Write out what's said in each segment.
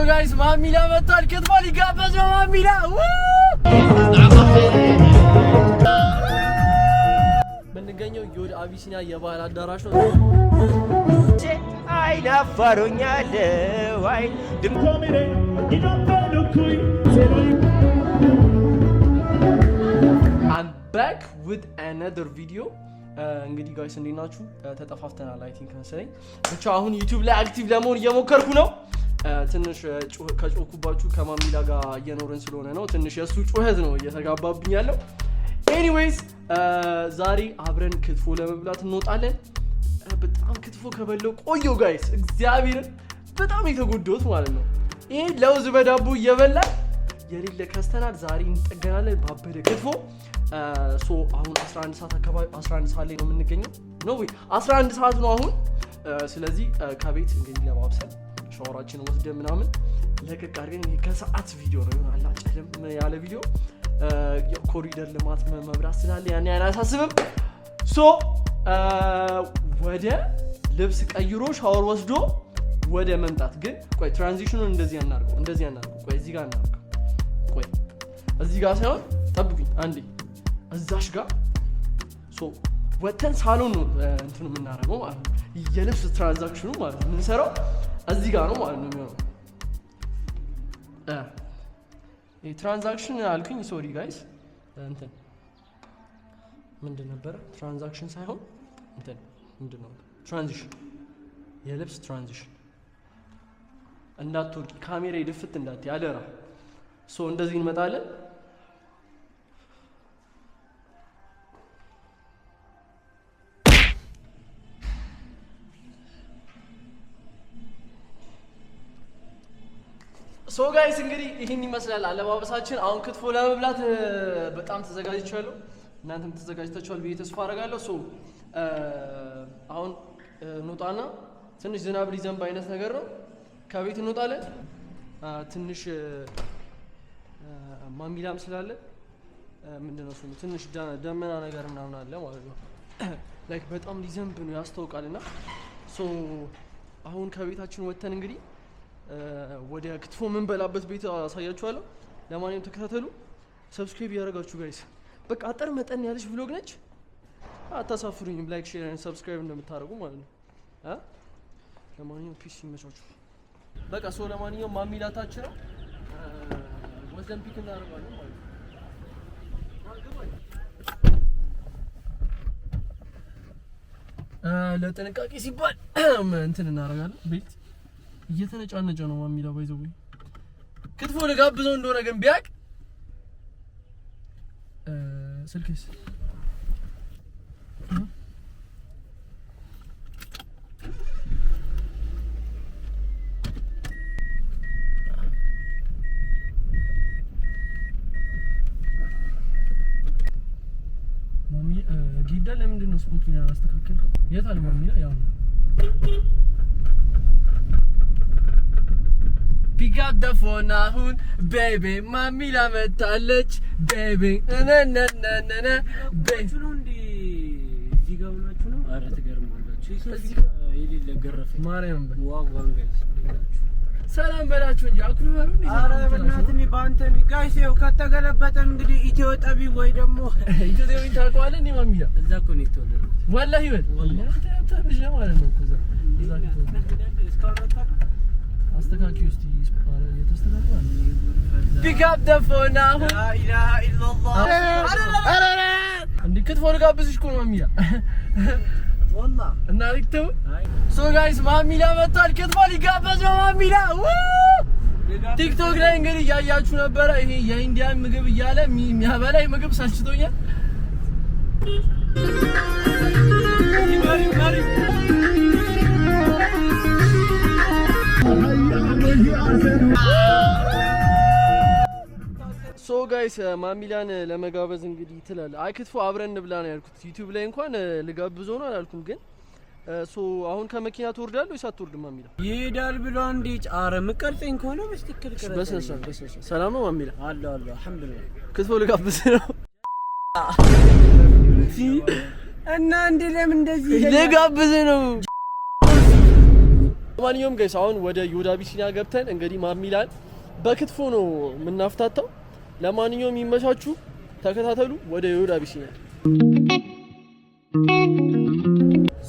ጋይስ ማሚላ መጣል ክትፎ ሊጋበዝ ነው ማሚላ ምንገኘው ዮድ አቢሲኒያ የባህል አዳራሽ ነው አይናፋሮኛል ዋይ ድምቆሚሬ ይደበሉኩኝ I'm back with another video እንግዲህ ጋይስ እንዴት ናችሁ ተጠፋፍተናል አይ ቲንክ መሰለኝ ብቻ አሁን ዩቲዩብ ላይ አክቲቭ ለመሆን እየሞከርኩ ነው ትንሽ ከጮኩባችሁ ከማሚላ ጋር እየኖርን ስለሆነ ነው ትንሽ የሱ ጩኸት ነው እየተጋባብኝ ያለው ኤኒዌይስ ዛሬ አብረን ክትፎ ለመብላት እንወጣለን በጣም ክትፎ ከበለው ቆየው ጋይስ እግዚአብሔርን በጣም የተጎዳሁት ማለት ነው ይሄ ለውዝ በዳቦ እየበላ የሌለ ከስተናል ዛሬ እንጠገናለን ባበደ ክትፎ ሶ አሁን 11 ሰዓት አካባቢ 11 ሰዓት ላይ ነው የምንገኘው ነው ወይ 11 ሰዓት ነው አሁን ስለዚህ ከቤት እንግዲህ ለማብሰል ሻወራችንን ወስደን ምናምን ለቀቅ አድርገን ከሰዓት ቪዲዮ ነው ይሆናል አጨለም ያለ ቪዲዮ የኮሪደር ልማት መብራት ስላለ ያን ያላሳስብም ሶ ወደ ልብስ ቀይሮ ሻወር ወስዶ ወደ መምጣት ግን ቆይ ትራንዚሽኑን እንደዚህ ያናርገው ቆይ እዚህ ጋር እናርገው ቆይ እዚህ ጋር ሳይሆን ጠብቁኝ አንዴ እዛሽ ጋር ሶ ወተን ሳሎን ነው እንትኑ የምናደርገው ማለት ነው የልብስ ትራንዛክሽኑ ማለት ነው የምንሰራው እዚህ ጋር ነው ማለት ነው የሚሆነው ትራንዛክሽን አልኩኝ ሶሪ ጋይስ እንትን ምንድን ነበር ትራንዛክሽን ሳይሆን እንትን ምንድን ነው ትራንዚሽን የልብስ ትራንዚሽን እንዳትወርቂ ካሜራ ይድፍት እንዳት ያደራ ሶ እንደዚህ እንመጣለን ሶ ጋይስ እንግዲህ ይሄን ይመስላል አለባበሳችን አሁን ክትፎ ለመብላት በጣም ተዘጋጅቻለሁ እናንተም ተዘጋጅታችኋል ብዬ ተስፋ አደርጋለሁ ሶ አሁን እንውጣና ትንሽ ዝናብ ሊዘንብ አይነት ነገር ነው ከቤት እንወጣለን ትንሽ ማሚላም ስላለ ምንድነው እሱ ትንሽ ደመና ነገር ምናምን አለ ማለት ነው ላይክ በጣም ሊዘንብ ነው ያስተውቃልና ሶ አሁን ከቤታችን ወተን እንግዲህ ወደ ክትፎ ምን በላበት ቤት አሳያችኋለሁ ለማንኛውም ተከታተሉ ሰብስክራይብ ያደርጋችሁ ጋይስ በቃ አጠር መጠን ያለች vlog ነች አታሳፍሩኝም ላይክ ሼር እና ሰብስክራይብ እንደምታደርጉ ማለት ነው ለማንኛውም ፒስ ይመቻችሁ በቃ ሶ ለማንኛውም ማሚላታች ነው ወዘን ፒክ እናደርጋለን ማለት ነው ለጥንቃቄ ሲባል እንትን እናደርጋለን ቤት እየተነጫነጨ ነው ማሚላ ባይዘው ክትፎ ለጋብዘው እንደሆነ ግን ቢያቅ ስልክስ ማሚ ጊዳ ለምንድን ነው ስፖርቱን ያስተካከልከው የት አለ ማሚላ ያው Pick up the phone አሁን baby ማሚላ መጣለች baby ነነነነነ ቤቱ ነው እንዴ እዚህ ጋር ሆናችሁ ነው አረ ትገርማላችሁ እዚህ የሌለ ገረፈ ማርያም ዋጓን ጋይስ ሰላም በላችሁ እንጂ አክብሩ ነው አረ በእናትህ ባንተን ጋይስ ይኸው ከተገለበጠ እንግዲህ ኢትዮ ጠቢ ወይ ደግሞ ኢትዮ ጠቢ ታውቀዋለህ እንዴ ማሚላ እዛ እኮ ነው የተወለደው ወላሂ ወላሂ ታብሽ ማለት ነው እዛ አስተካክዩ እስቲ አረ የተስተካከለ pick up the phone አሁን لا اله الا الله አረ እንዴ ክትፎ ልጋብዝሽ እኮ ነው ማሚላ والله እና ልክተው ሶ ጋይስ ማሚላ መጣል ክትፎ ሊጋበዝ ነው ማሚላ ቲክቶክ ላይ እንግዲህ ያያችሁ ነበር ይሄ የኢንዲያን ምግብ እያለ የሚያበላይ ምግብ ሰልችቶኛል ማሪ ሶ ጋይስ ማሚላን ለመጋበዝ እንግዲህ ትላል አይ ክትፎ አብረን እንብላ ነው ያልኩት ዩቲዩብ ላይ እንኳን ልጋብዘው ነው አላልኩም ግን ሶ አሁን ከመኪና ትወርዳለህ ወይስ አትወርድም ማሚላ ይሄዳል ብሎ እንዴ ጫረ መቀርጠኝ ከሆነ በስትክክል ቀረጠኝ በሰሰ ሰላም ነው ማሚላ አለ አልሐምዱሊላህ ክትፎ ልጋብዝ ነው እና እንዴ ለምን እንደዚህ ልጋብዝ ነው ለማንኛውም ጋይስ አሁን ወደ ዮድ አቢሲኒያ ገብተን እንግዲህ ማሚላን በክትፎ ነው የምናፍታታው። ለማንኛውም ይመቻችሁ፣ ተከታተሉ። ወደ ዮድ አቢሲኒያ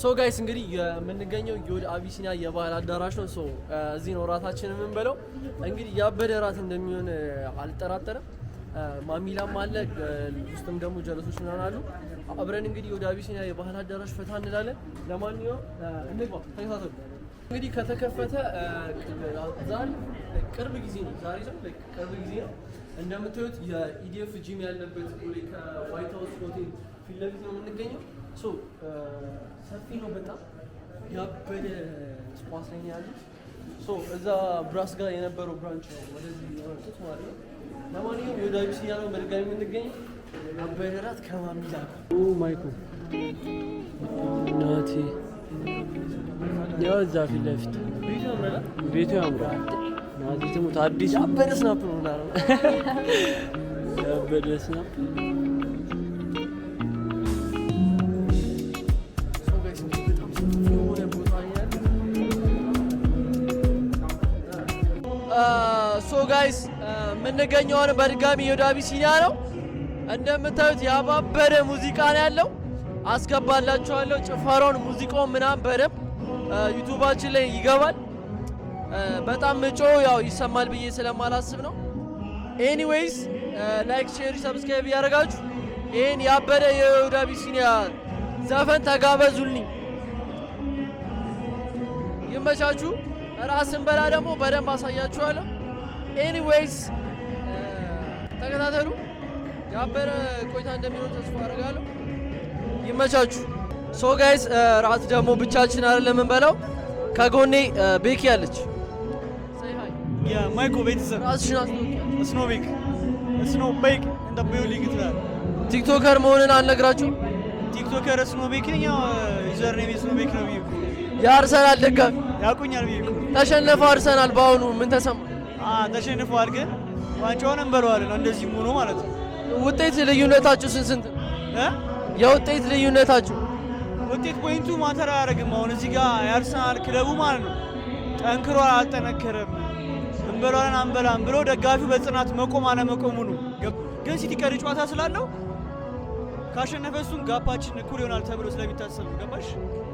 ሶ ጋይስ እንግዲህ የምንገኘው ዮድ አቢሲኒያ የባህል አዳራሽ ነው። ሶ እዚህ ነው ራታችንን የምንበለው። እንግዲህ ያበደ ራት እንደሚሆን አልጠራጠርም። ማሚላም አለ ውስጥም ደግሞ ጀለሶች ምናምን አሉ። አብረን እንግዲህ ዮድ አቢሲኒያ የባህል አዳራሽ ፈታ እንላለን። ለማንኛውም እንግባ፣ ተከታተሉ። እንግዲህ ከተከፈተ ዛሬ ቅርብ ጊዜ ነው። ዛሬ ቅርብ ጊዜ ነው። እንደምታዩት የኢዲኤፍ ጂም ያለበት ከዋይት ሃውስ ሆቴል ፊት ለፊት ነው የምንገኘው። ሶ ሰፊ ነው በጣም ያበደ ስፓስ ላይ ያሉት። ሶ እዛ ብራስ ጋር የነበረው ብራንች ነው ወደዚህ የመጡት ማለት ነው። ለማንኛውም ዮድ አቢሲኒያ ነው በድጋሚ የምንገኘው። ያበደ ራት ከማሚላ ጋር ማይኮ ናቲ ያው እዛ ፊት ለፊት ቤቱ ያምራል። ናቲ ትሙት አዲስ ያበደ ስናፕ ነው ምናምን ያበደ ስናፕ ሶ ጋይስ የምንገኘው በድጋሚ ዮድ አቢሲኒያ ነው። እንደምታዩት ያባበደ ሙዚቃ ነው ያለው። አስገባላችኋለሁ ጭፈራውን፣ ሙዚቃውን ምናምን በደንብ ዩቲዩባችን ላይ ይገባል። በጣም ምጮ ያው ይሰማል ብዬ ስለማላስብ ነው። ኤኒዌይስ ላይክ፣ ሼር፣ ሰብስክራይብ እያደረጋችሁ ይህን ያበደ የዮድ አቢሲኒያ ዘፈን ተጋበዙልኝ። ይመቻችሁ። ራስን በላ ደግሞ በደንብ አሳያችኋለሁ። ኤኒዌይስ ተከታተሉ። ያበደ ቆይታ እንደሚኖር ተስፋ አደርጋለሁ። ይመቻችሁ። ሶ ጋይስ ራት ደግሞ ብቻችን አይደለም የምንበላው። ከጎኔ ቤኪ አለች። የማይኮ ቤተሰብ ራስሽን አስተዋውቂ። ስኖቤክ ስኖቤክ እንደ ቢውሊንግ ትላል። ቲክቶከር መሆንን አልነግራችሁም? ቲክቶከር ስኖቤክ ነኝ። ዩዘር ኔም ስኖቤክ ነው ብዬ የአርሰናል ደጋፊ ያውቁኛል ብዬ ተሸነፈ አርሰናል። በአሁኑ ምን ተሰማ? ተሸንፈዋል፣ ግን ዋንጫውን እንበለዋለን። እንደዚህ ሆኖ ማለት ነው። ውጤት ልዩነታችሁ ስንት ነው? የውጤት ልዩነታችሁ? ውጤት ፖይንቱ ማተር አያደርግም። አሁን እዚህ ጋር የአርሰናል ክለቡ ማለት ነው ጠንክሮ አልጠነከረም። እንበለዋለን አንበላም ብሎ ደጋፊው በጽናት መቆም አለመቆሙ ነው። ግን ሲቲ ቀሪ ጨዋታ ስላለው ካሸነፈ እሱን ጋፓችን እኩል ይሆናል ተብሎ ስለሚታሰብ ነው። ገባሽ?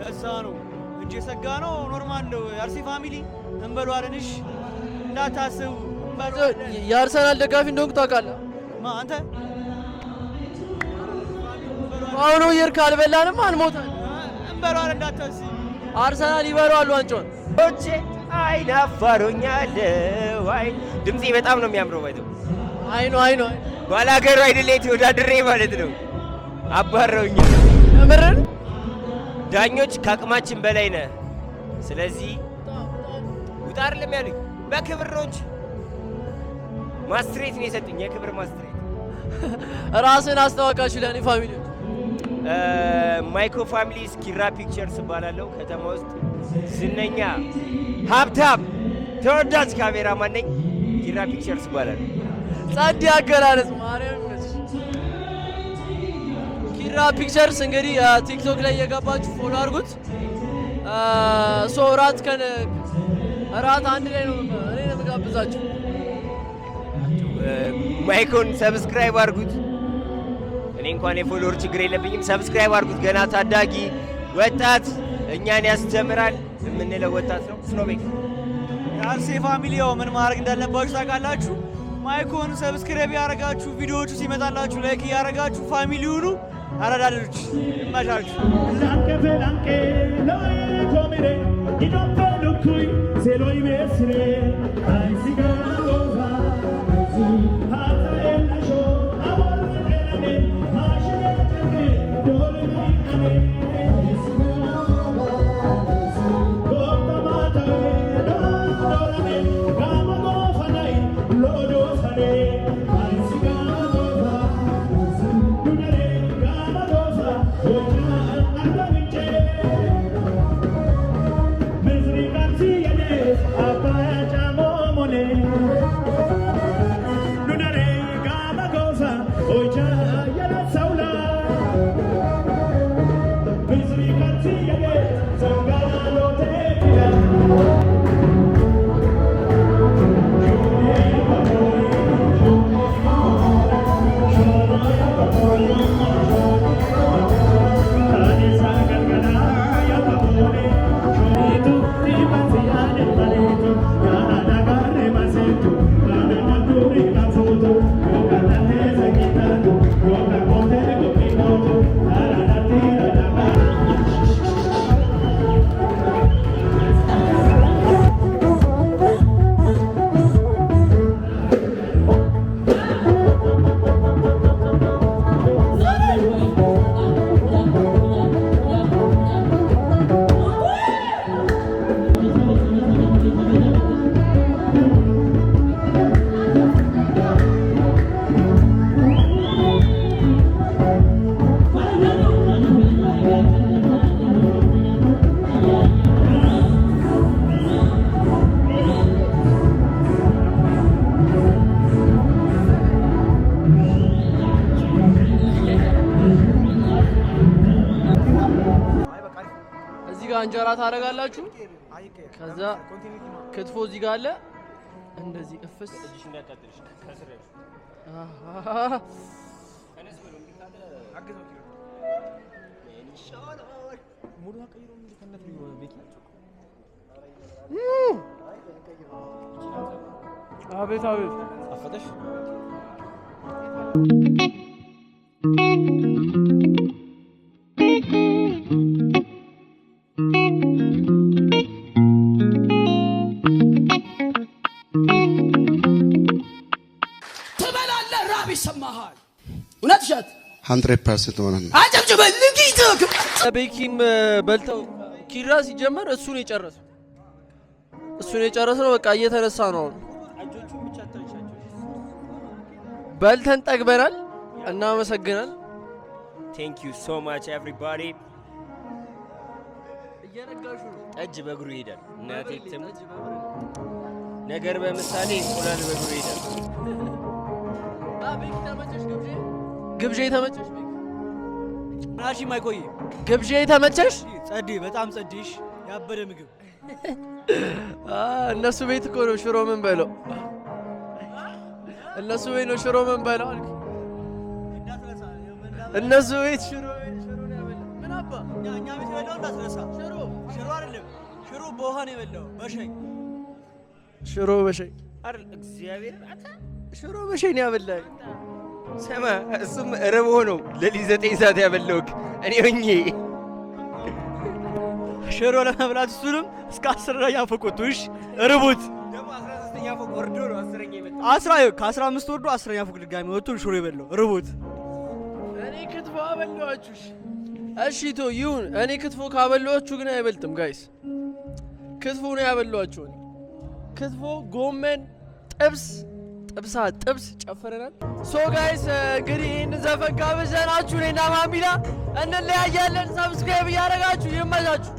ለዛ ነው እንጂ የሰጋ ነው። ኖርማል ነው። የአርሲ ፋሚሊ እንበለዋለንሽ እንዳታስቡ። የአርሰናል ደጋፊ እንደሆንኩ ታውቃለህ? አንተ አሁኑ ይር ካልበላንም አንሞታል። እንበለዋለን እንዳታስብ። አርሰናል ይበላዋል ዋንጫውን። ኦቼ አይናፋሮኛለሁ። አይ ድምጼ በጣም ነው የሚያምረው። ባይደው አይ ነው ባላገሩ አይደለ ተወዳድሬ ማለት ነው። አባረውኛል። የምርን ዳኞች ከአቅማችን በላይ ነህ። ስለዚህ ውጣ አይደለም ያሉኝ፣ በክብር ነው እንጂ ማስትሬት ነው የሰጡኝ፣ የክብር ማስትሬት። ራስን አስተዋውቃችሁ ለኔ ፋሚሊ። ማይኮ ፋሚሊ ኪራ ፒክቸርስ እባላለሁ። ከተማ ውስጥ ዝነኛ ሀብታም ተወዳጅ ካሜራማን ነኝ። ኪራ ፒክቸርስ እባላለሁ። ጸድ አገላለጽ ማርያም ነች። ኪራ ፒክቸርስ እንግዲህ ቲክቶክ ላይ የገባችሁ ፎሎ አድርጉት። ሶ እራት አንድ ላይ ነው እኔ ነው የምጋብዛችሁ። ማይኮን ሰብስክራይብ አድርጉት። እኔ እንኳን የፎሎወር ችግር የለብኝም። ሰብስክራይብ አድርጉት። ገና ታዳጊ ወጣት እኛን ያስጀምራል የምንለው ወጣት ነው። ስኖቤክ የአርሴ ፋሚሊ ያው ምን ማድረግ እንዳለባችሁ ታውቃላችሁ። ማይኮን ሰብስክራይብ ያደረጋችሁ ቪዲዮዎቹ ሲመጣላችሁ ላይክ ያደረጋችሁ ፋሚሊ ሁኑ። አራዳሎች ይመቻችሁ። Thank you. እንጀራ ታደርጋላችሁ። ከዛ ክትፎ እዚህ ጋር አለ። እንደዚህ እፍስ አቤት አቤት አፈተሽ ትበላለህ፣ ራብ ይሰማሃል። እውነት እሸት 100% ሆነ ነው። አጨብጭበል ልጊት ቤኪም በልተው ኪራ ሲጀመር እሱን የጨረሰው በቃ እየተነሳ ነው። በልተን ጠግበናል። እናመሰግናል። ቴንክ ዩ ሶ ማች ኤቭሪባዲ። እየነጋሹ ነው። ጠጅ በእግሩ ይሄዳል። እናቴ ትሙት ነገር በምሳሌ እንቁላል በእግሩ ይሄዳል። ቤኪ ተመቸሽ? ግብዣ ተመቸሽ? ናሺ ማይቆይ ግብዣ ተመቸሽ? ጸዴ፣ በጣም ጸዴሽ። ያበደ ምግብ እነሱ ቤት እኮ ነው ሽሮ ምን በለው። እነሱ ቤት ነው ሽሮ ምን በለው አልክ። እነሱ ቤት ሽሮ ነው ያበላው። ምን አባ እኛ ቤት የበላው እንዳትረሳ። ሽሮ አይደለም፣ ሽሮ በውሃ ነው የበላው። በሸኝ ሽሮ በሸኝ አይደል? እግዚአብሔር አታ ሽሮ በሸኝ ነው ያበላኝ። ሰማ እሱም ረቦ ነው ለሊት 9 ሰዓት ያበላውክ እኔ ሆኜ ሽሮ ለመብላት እሱንም እስከ 10ኛ ፎቅ ወጥቶሽ ርቡት። ደግሞ 13ኛ ፎቅ ወርዶ ነው 10ኛ የመጣው። ከ15 ወርዶ 10ኛ ፎቅ ድጋሚ ወጥቶ ሽሮ የበላው ርቡት። እኔ ክትፎ አበላኋችሁ። እሺ ቶ ይሁን። እኔ ክትፎ ካበላኋችሁ ግን አይበልጥም ጋይስ። ክትፎ ነው ያበላኋችሁ። እኔ ክትፎ፣ ጎመን፣ ጥብስ ጨፈረናል። ሶ ጋይስ እንግዲህ ይህን ዘፈን ጋብዘናችሁ እኔና ማሚላ እንለያያለን። ሰብስክራይብ እያደረጋችሁ ይመቻችሁ።